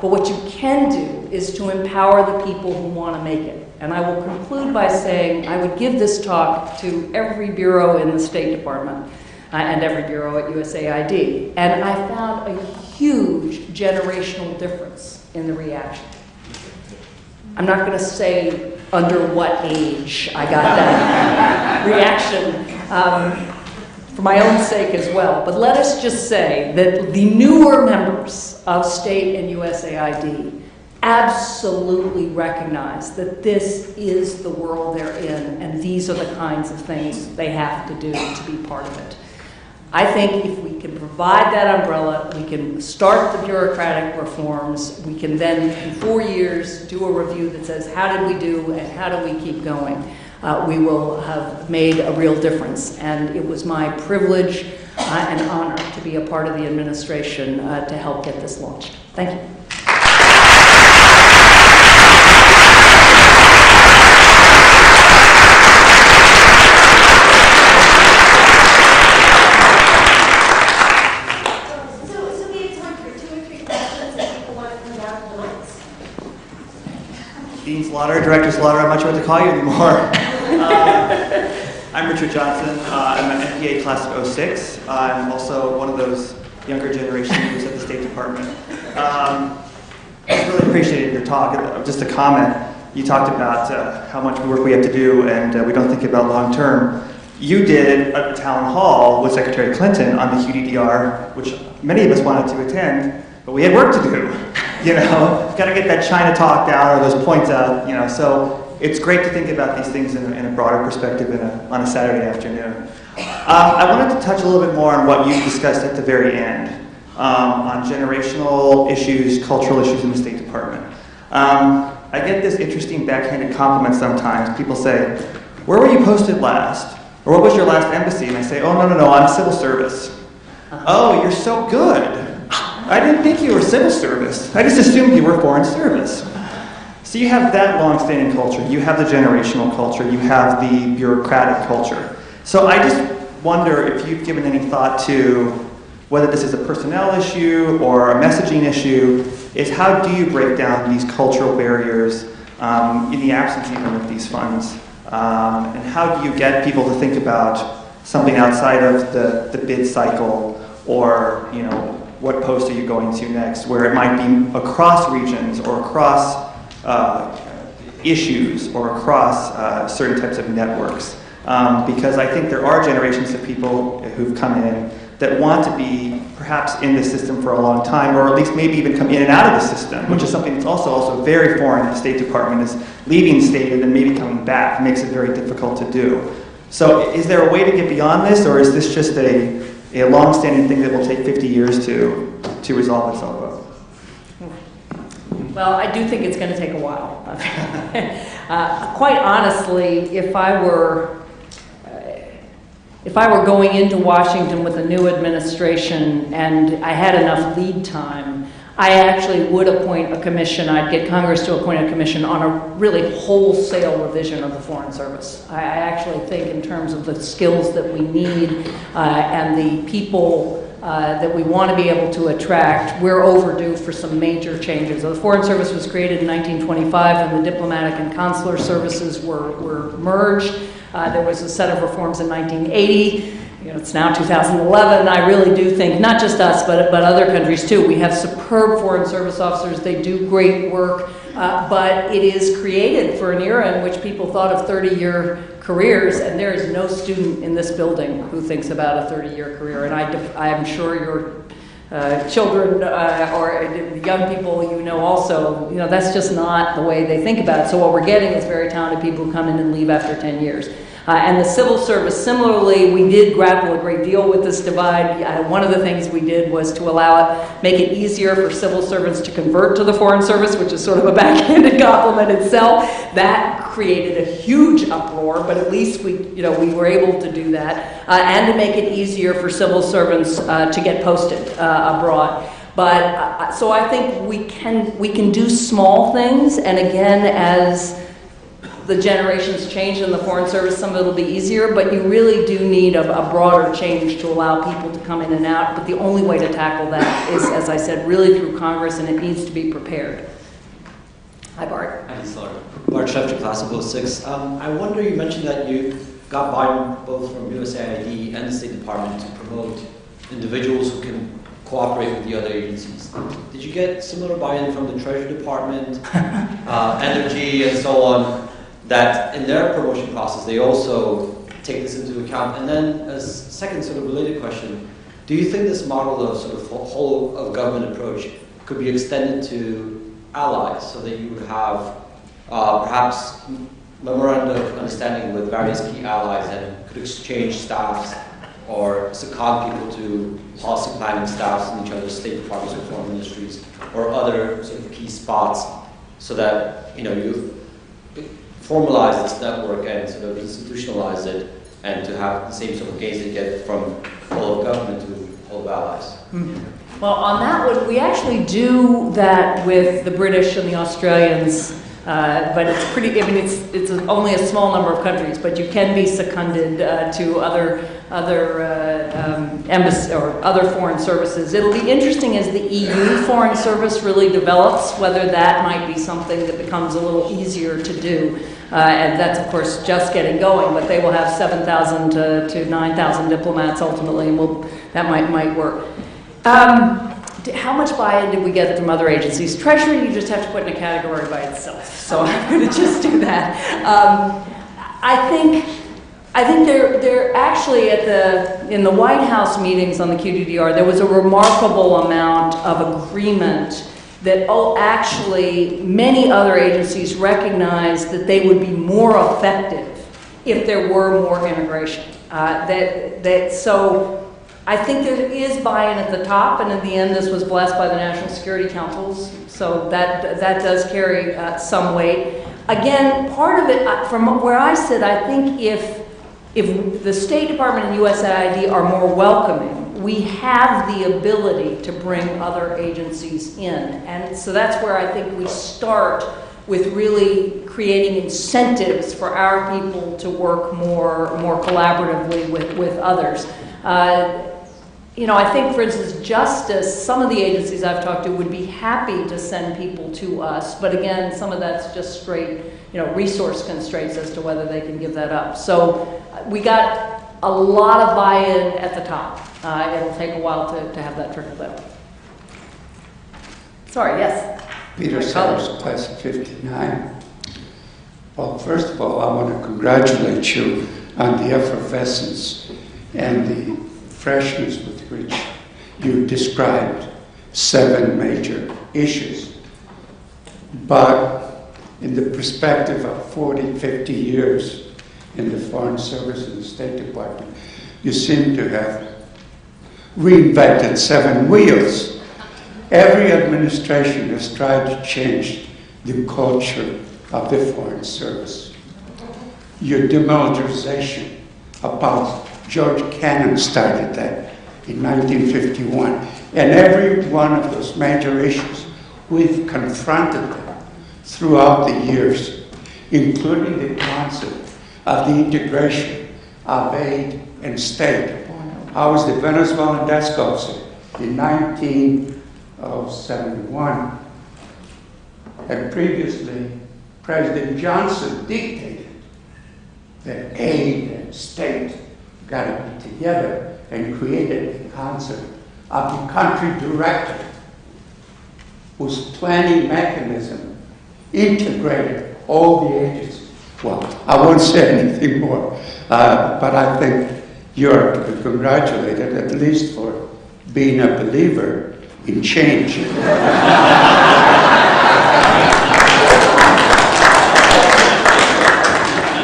but what you can do is to empower the people who want to make it. And I will conclude by saying I would give this talk to every bureau in the State Department and every bureau at USAID. And I found a huge generational difference in the reaction. I'm not going to say under what age I got that reaction for my own sake as well. But let us just say that the newer members of State and USAID absolutely recognize that this is the world they're in, and these are the kinds of things they have to do to be part of it. I think if we can provide that umbrella, we can start the bureaucratic reforms, we can then, in 4 years, do a review that says, how did we do and how do we keep going? We will have made a real difference. And it was my privilege and honor to be a part of the administration to help get this launched. Thank you. Dean Slaughter, Director Slaughter, I'm not sure what to call you anymore. I'm Richard Johnson. I'm an MPA class of 06. I'm also one of those younger generation leaders at the State Department. I really appreciated your talk. Just a comment, you talked about how much work we have to do and we don't think about long term. You did a town hall with Secretary Clinton on the QDDR, which many of us wanted to attend, but we had work to do. You know, got to get that China talk out or those points out, you know, so it's great to think about these things in a broader perspective on a Saturday afternoon. I wanted to touch a little bit more on what you discussed at the very end, on generational issues, cultural issues in the State Department. I get this interesting backhanded compliment sometimes. People say, where were you posted last? Or what was your last embassy? And I say, oh, no, I'm civil service. Oh, you're so good. I didn't think you were civil service. I just assumed you were foreign service. So you have that long-standing culture. You have the generational culture. You have the bureaucratic culture. So I just wonder if you've given any thought to whether this is a personnel issue or a messaging issue, is how do you break down these cultural barriers in the absence even of these funds And how do you get people to think about something outside of the bid cycle, or what post are you going to next, where it might be across regions or across issues or across certain types of networks? Because I think there are generations of people who've come in that want to be perhaps in the system for a long time, or at least maybe even come in and out of the system, which is something that's also very foreign to the State Department, is leaving state and then maybe coming back. It makes it very difficult to do. So is there a way to get beyond this, or is this just a long-standing thing that will take 50 years to resolve itself? Well, I do think it's going to take a while. Quite honestly, if I were going into Washington with a new administration and I had enough lead time, I actually would appoint a commission. I'd get Congress to appoint a commission on a really wholesale revision of the Foreign Service. I actually think in terms of the skills that we need and the people that we want to be able to attract, we're overdue for some major changes. The Foreign Service was created in 1925 and the diplomatic and consular services were merged. There was a set of reforms in 1980. It's now 2011. I really do think, not just us, but other countries too, we have superb Foreign Service officers. They do great work, but it is created for an era in which people thought of 30-year careers, and there is no student in this building who thinks about a 30-year career. And I'm sure your children or young people also, that's just not the way they think about it. So what we're getting is very talented people who come in and leave after 10 years. And the civil service, similarly, we did grapple a great deal with this divide. One of the things we did was to make it easier for civil servants to convert to the Foreign Service, which is sort of a backhanded compliment itself. That created a huge uproar, but at least we were able to do that, and to make it easier for civil servants to get posted abroad. But so I think we can do small things, and again, as the generations change in the Foreign Service, some of it will be easier, but you really do need a broader change to allow people to come in and out. But the only way to tackle that is, as I said, really through Congress, and it needs to be prepared. Hi, Bart. Hi, sorry. Bart Schefter, class of 06. I wonder, you mentioned that you got buy-in both from USAID and the State Department to promote individuals who can cooperate with the other agencies. Did you get similar buy-in from the Treasury Department, Energy, and so on, that in their promotion process they also take this into account? And then a second sort of related question, do you think this model of sort of whole of government approach could be extended to allies, so that you would have perhaps memoranda of understanding with various key allies and could exchange staffs or second people to policy planning staffs in each other's State Departments or foreign ministries or other sort of key spots, so that you formalize this network and sort of institutionalize it, and to have the same sort of gains that you get from whole of government to whole of allies? Mm-hmm. Well, on that one, we actually do that with the British and the Australians, but it's pretty, it's only a small number of countries, but you can be seconded to other embassy or other foreign services. It'll be interesting as the EU Foreign Service really develops, whether that might be something that becomes a little easier to do. And that's, of course, just getting going, but they will have 7,000 to 9,000 diplomats ultimately, and that might work. How much buy-in did we get from other agencies? Treasury, you just have to put in a category by itself, so I'm going to just do that. I think they're actually in the White House meetings on the QDDR, there was a remarkable amount of agreement that actually many other agencies recognized that they would be more effective if there were more integration. So I think there is buy-in at the top, and in the end this was blessed by the National Security Councils, so that does carry some weight. Again, part of it, from where I sit, I think if the State Department and USAID are more welcoming, we have the ability to bring other agencies in. And so that's where I think we start with really creating incentives for our people to work more collaboratively with others. you know, I think, for instance, Justice, some of the agencies I've talked to would be happy to send people to us, but again, some of that's just straight, you know, resource constraints as to whether they can give that up. So we got a lot of buy-in at the top. It'll take a while to have that trickle down. Sorry, yes? Peter Sellers, class of 59. Well, first of all, I want to congratulate you on the effervescence and the freshness with which you described 7 major issues. But in the perspective of 40, 50 years in the Foreign Service and the State Department, you seem to have reinvented 7 wheels. Every administration has tried to change the culture of the Foreign Service. Your demilitarization about George Kennan started that in 1951. And every one of those major issues, we've confronted them throughout the years, including the concept of the integration of aid and state. I was the Venezuelan desk officer in 1971, and previously President Johnson dictated that aid and state got to be together and created the concept of the country director, whose planning mechanism integrated all the agencies. Well, I won't say anything more, but I think you're to be congratulated, at least for being a believer in change.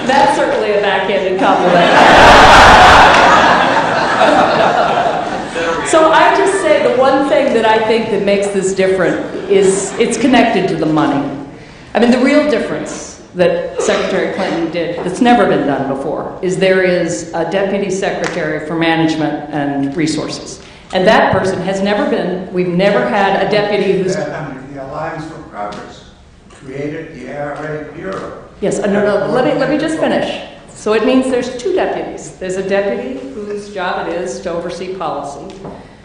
That's certainly a backhanded compliment. So I just say the one thing that I think that makes this different is it's connected to the money. I mean, the real difference that Secretary Clinton did that's never been done before is there is a deputy secretary for management and resources. And that person has never been, we've never had a deputy who's... The Alliance for Progress created the ARA Bureau. Yes, no, let me just finish. So it means there's 2 deputies. There's a deputy whose job it is to oversee policy.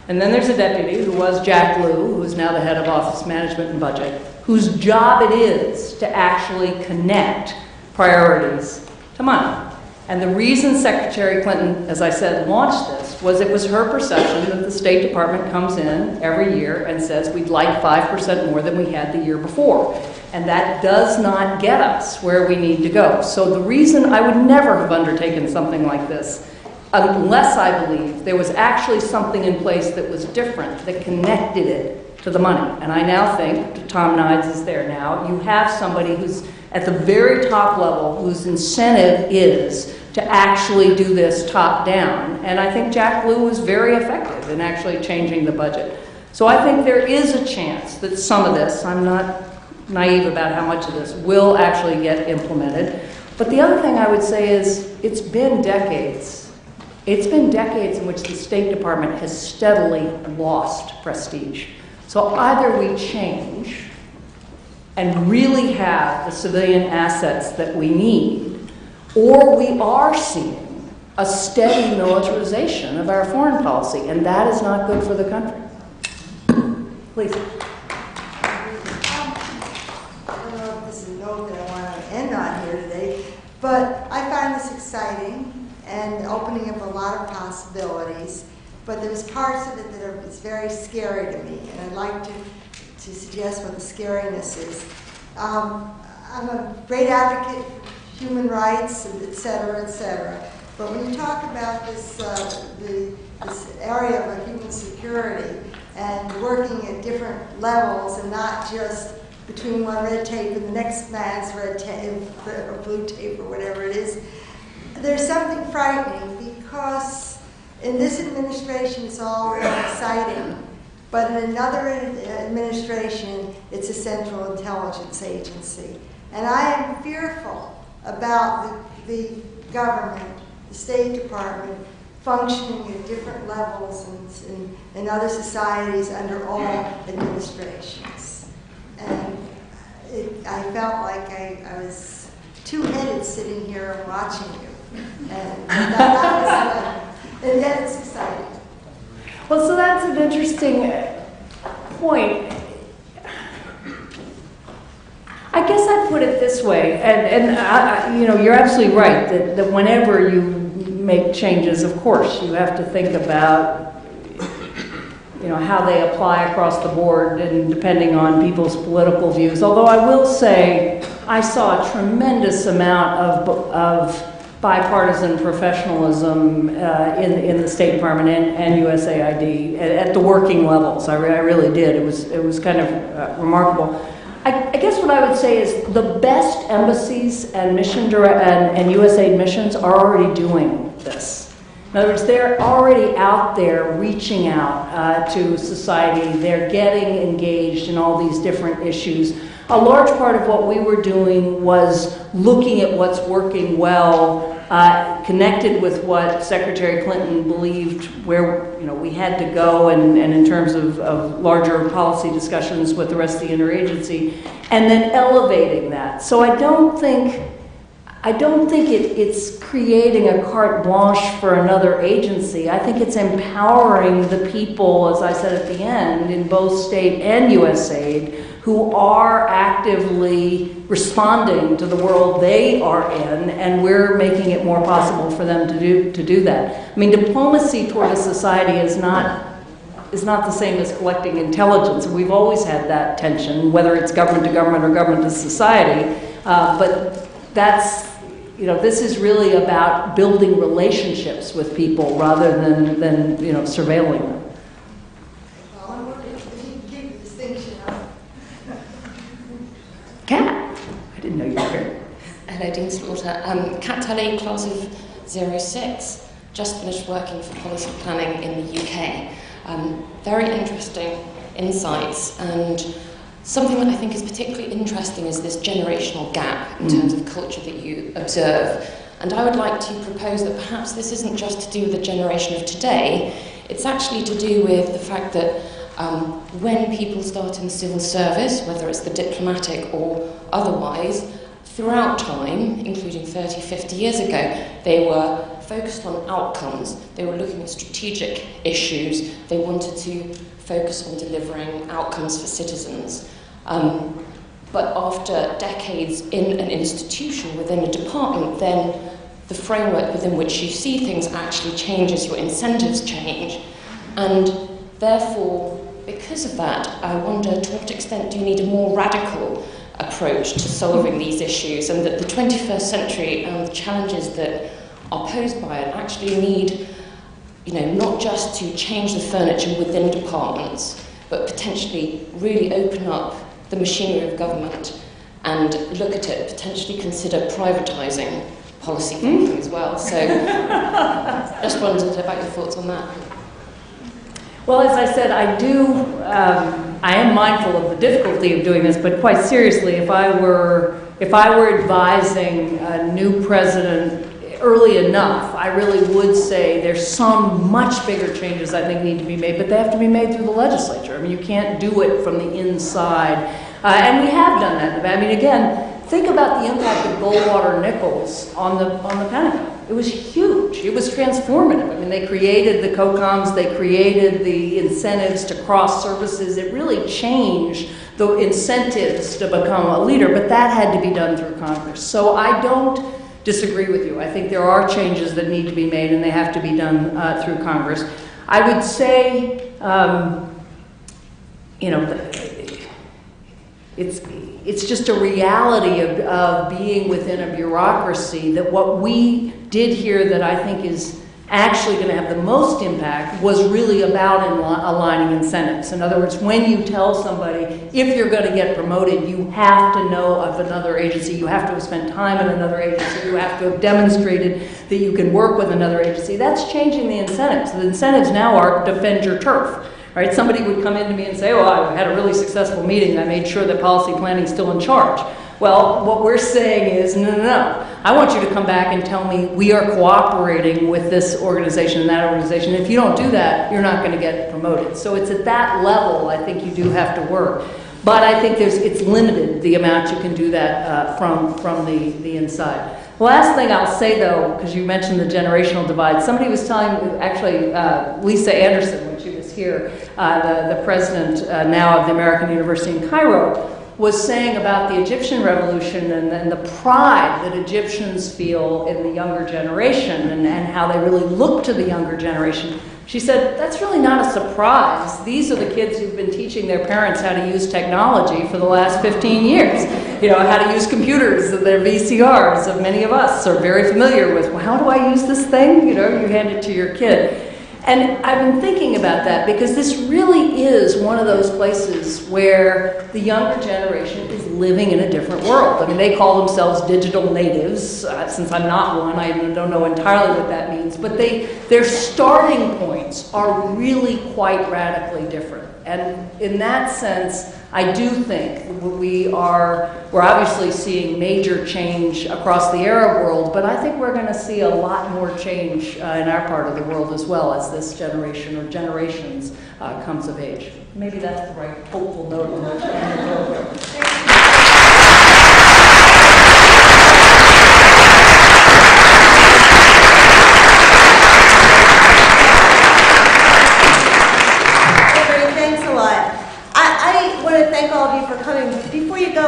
And then there's a deputy who was Jack Lew, who is now the head of Office Management and Budget, whose job it is to actually connect priorities to money. And the reason Secretary Clinton, as I said, launched this was it was her perception that the State Department comes in every year and says we'd like 5% more than we had the year before. And that does not get us where we need to go. So the reason I would never have undertaken something like this unless I believed there was actually something in place that was different, that connected it to the money. And I now think, Tom Nides is there now, you have somebody who's at the very top level whose incentive is to actually do this top down. And I think Jack Lew was very effective in actually changing the budget. So I think there is a chance that some of this, I'm not naive about how much of this, will actually get implemented. But the other thing I would say is it's been decades. It's been decades in which the State Department has steadily lost prestige. So either we change and really have the civilian assets that we need, or we are seeing a steady militarization of our foreign policy, and that is not good for the country. Please. I don't know if this is a note that I want to end on here today, but I find this exciting and opening up a lot of possibilities, but there's parts of it that are very scary to me, and I'd like to suggest what the scariness is. I'm a great advocate for human rights, et cetera, but when you talk about this, this area of human security and working at different levels and not just between one red tape and the next man's red tape or blue tape or whatever it is, there's something frightening because in this administration it's all exciting, but in another administration it's a central intelligence agency. And I am fearful about the government, the State Department, functioning at different levels in other societies under all administrations. And I felt like I was two-headed sitting here and watching you. And yet it's exciting. Well, so that's an interesting point. I guess I'd put it this way, and you know, you're absolutely right that whenever you make changes, of course, you have to think about, you know, how they apply across the board and depending on people's political views. Although I will say, I saw a tremendous amount of bipartisan professiononalism in the State Department and USAID at the working levels. I really did. It was kind of remarkable. I guess what I would say is the best embassies and and USAID missions are already doing this. In other words, they're already out there reaching out to society. They're getting engaged in all these different issues. A large part of what we were doing was looking at what's working well, connected with what Secretary Clinton believed where we had to go, and in terms of larger policy discussions with the rest of the interagency, and then elevating that. So I don't think it's creating a carte blanche for another agency. I think it's empowering the people, as I said at the end, in both state and USAID, who are actively responding to the world they are in, and we're making it more possible for them to do that. I mean, diplomacy toward a society is not the same as collecting intelligence. We've always had that tension, whether it's government to government or government to society. But that's, this is really about building relationships with people rather than surveilling them. Kat, I didn't know you were here. Hello, Dean Slaughter. Kat Tully, class of 06, just finished working for policy planning in the UK. Very interesting insights, and something that I think is particularly interesting is this generational gap in terms of culture that you observe. And I would like to propose that perhaps this isn't just to do with the generation of today, it's actually to do with the fact that when people start in civil service, whether it's the diplomatic or otherwise, throughout time, including 30, 50 years ago, they were focused on outcomes. They were looking at strategic issues. They wanted to focus on delivering outcomes for citizens. But after decades in an institution, within a department, then the framework within which you see things actually changes, your incentives change. And therefore, because of that, I wonder to what extent do you need a more radical approach to solving these issues, and that the 21st century and the challenges that are posed by it actually need, not just to change the furniture within departments, but potentially really open up the machinery of government and look at it, potentially consider privatising policy thinking as well. So just wondered about your thoughts on that. Well, as I said, I am mindful of the difficulty of doing this, but quite seriously, if I were advising a new president early enough, I really would say there's some much bigger changes I think need to be made, but they have to be made through the legislature. I mean, you can't do it from the inside, and we have done that. I mean, again, think about the impact of Goldwater-Nichols on the Pentagon. It was huge. It was transformative. I mean, they created the COCOMs, they created the incentives to cross services. It really changed the incentives to become a leader, but that had to be done through Congress. So I don't disagree with you. I think there are changes that need to be made, and they have to be done through Congress. I would say, it's just a reality of being within a bureaucracy that what we did here that I think is actually going to have the most impact was really about aligning incentives. In other words, when you tell somebody, if you're going to get promoted, you have to know of another agency, you have to have spent time in another agency, you have to have demonstrated that you can work with another agency. That's changing the incentives. The incentives now are defend your turf. Right? Somebody would come into me and say, I had a really successful meeting, I made sure that policy planning is still in charge. Well, what we're saying is, no. I want you to come back and tell me we are cooperating with this organization and that organization. If you don't do that, you're not going to get promoted. So it's at that level I think you do have to work. But I think it's limited, the amount you can do that from the inside. The last thing I'll say, though, because you mentioned the generational divide, somebody was telling, actually, Lisa Anderson, when she was here, the president now of the American University in Cairo, was saying about the Egyptian revolution and the pride that Egyptians feel in the younger generation and how they really look to the younger generation. She said, that's really not a surprise. These are the kids who've been teaching their parents how to use technology for the last 15 years. You know, how to use computers, their VCRs, of many of us are very familiar with, well, how do I use this thing? You know, you hand it to your kid. And I've been thinking about that because this really is one of those places where the younger generation is living in a different world. I mean, they call themselves digital natives. Since I'm not one, I don't know entirely what that means. But their starting points are really quite radically different. And in that sense, I do think we're obviously seeing major change across the Arab world, but I think we're going to see a lot more change in our part of the world as well as this generation or generations comes of age. Maybe that's the right hopeful note on which to end the program.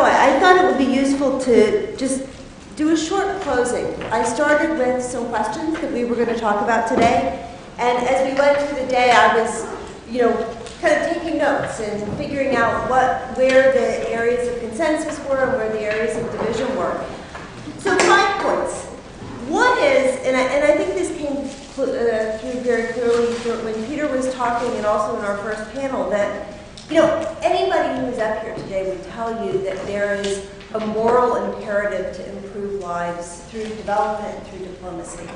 I thought it would be useful to just do a short closing. I started with some questions that we were going to talk about today, and as we went through the day, I was, kind of taking notes and figuring out where the areas of consensus were and where the areas of division were. So 5 points. One is, and I think this came through very clearly when Peter was talking, and also in our first panel, that anybody who is up here today would tell you that there is a moral imperative to improve lives through development and through diplomacy.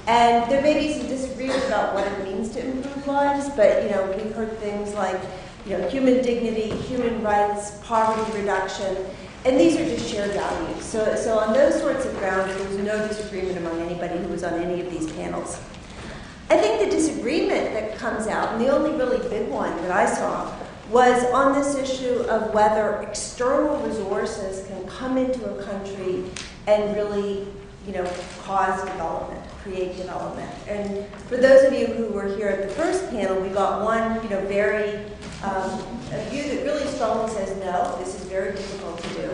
And there may be some disagreement about what it means to improve lives, but we've heard things like human dignity, human rights, poverty reduction, and these are just shared values. So on those sorts of grounds, there's no disagreement among anybody who was on any of these panels. I think the disagreement that comes out, and the only really big one that I saw, was on this issue of whether external resources can come into a country and really, cause development, create development. And for those of you who were here at the first panel, we got one, a view that really strongly says, no, this is very difficult to do.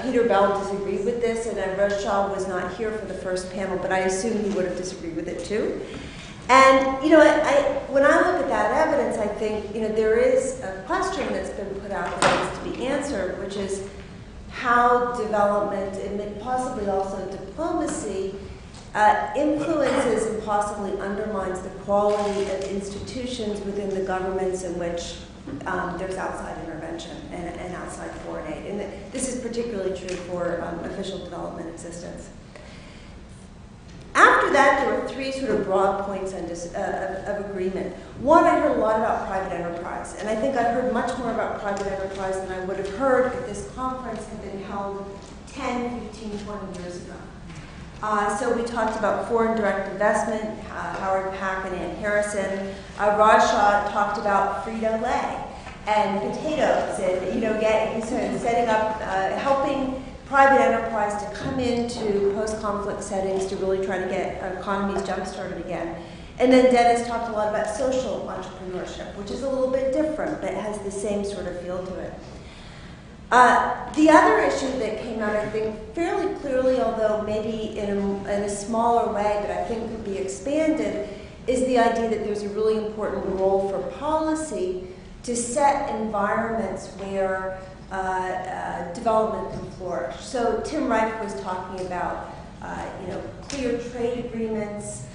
Peter Bell disagreed with this, and Rothschild was not here for the first panel, but I assume he would have disagreed with it too. And, when I look at that evidence, I think, there is a question that's been put out that needs to be answered, which is how development and possibly also diplomacy influences and possibly undermines the quality of institutions within the governments in which there's outside intervention and outside foreign aid. And this is particularly true for official development assistance. After that, there were 3 sort of broad points of agreement. One, I heard a lot about private enterprise, and I think I've heard much more about private enterprise than I would have heard if this conference had been held 10, 15, 20 years ago. So we talked about foreign direct investment, Howard Pack and Ann Harrison. Rajshah talked about Frito-Lay and potatoes, and setting up, helping private enterprise to come into post-conflict settings to really try to get economies jump-started again. And then Dennis talked a lot about social entrepreneurship, which is a little bit different, but has the same sort of feel to it. The other issue that came out, I think, fairly clearly, although maybe in a smaller way, but I think could be expanded, is the idea that there's a really important role for policy to set environments where development can flourish. So Tim Reif was talking about, clear trade agreements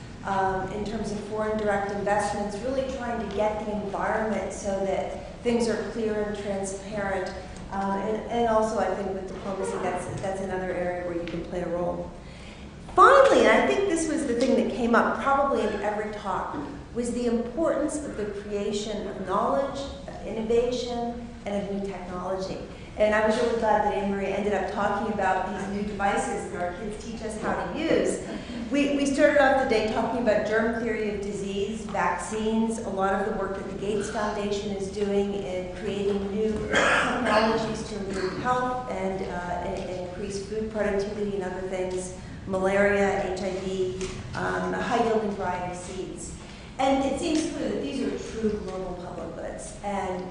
in terms of foreign direct investments, really trying to get the environment so that things are clear and transparent. And also, I think with diplomacy, that's another area where you can play a role. Finally, and I think this was the thing that came up probably in every talk, was the importance of the creation of knowledge, of innovation, and of new technology. And I was really glad that Anne-Marie ended up talking about these new devices that our kids teach us how to use. We started off the day talking about germ theory of disease, vaccines, a lot of the work that the Gates Foundation is doing in creating new technologies to improve health and increase food productivity and other things, malaria, HIV, a high-yielding variety of seeds. And it seems clear that these are true global public goods. And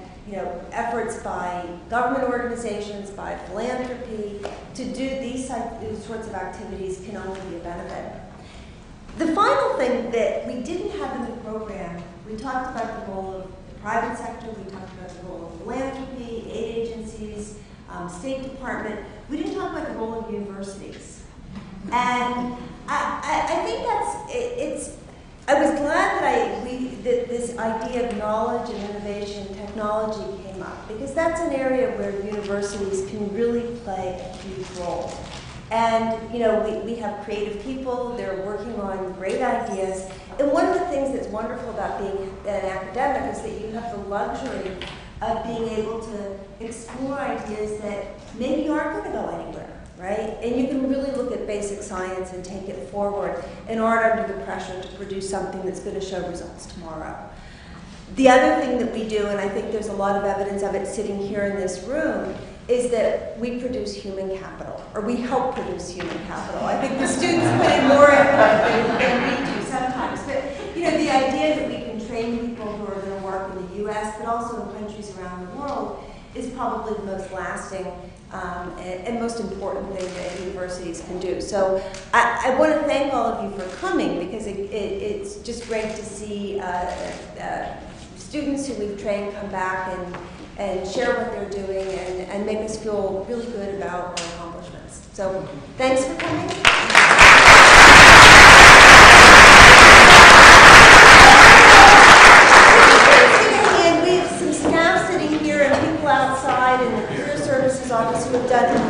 efforts by government organizations, by philanthropy, to do these sorts of activities can only be a benefit. The final thing that we didn't have in the program, we talked about the role of the private sector, we talked about the role of philanthropy, aid agencies, State Department. We didn't talk about the role of universities. And I think I was glad that this idea of knowledge and innovation and technology came up, because that's an area where universities can really play a huge role. And we have creative people, they're working on great ideas. And one of the things that's wonderful about being an academic is that you have the luxury of being able to explore ideas that maybe aren't going to go anywhere, right? And you can really look at basic science and take it forward and aren't under the pressure to produce something that's going to show results tomorrow. The other thing that we do, and I think there's a lot of evidence of it sitting here in this room, is that we produce human capital, or we help produce human capital. I think the students put in more effort than we do sometimes. But the idea that we can train people who are going to work in the U.S., but also in countries around the world, is probably the most lasting and most important thing that universities can do. So I want to thank all of you for coming, because it's just great to see students who we've trained come back and share what they're doing and make us feel really good about our accomplishments. So thanks for coming. And we have some staff sitting here and people outside in the Career Services Office who have done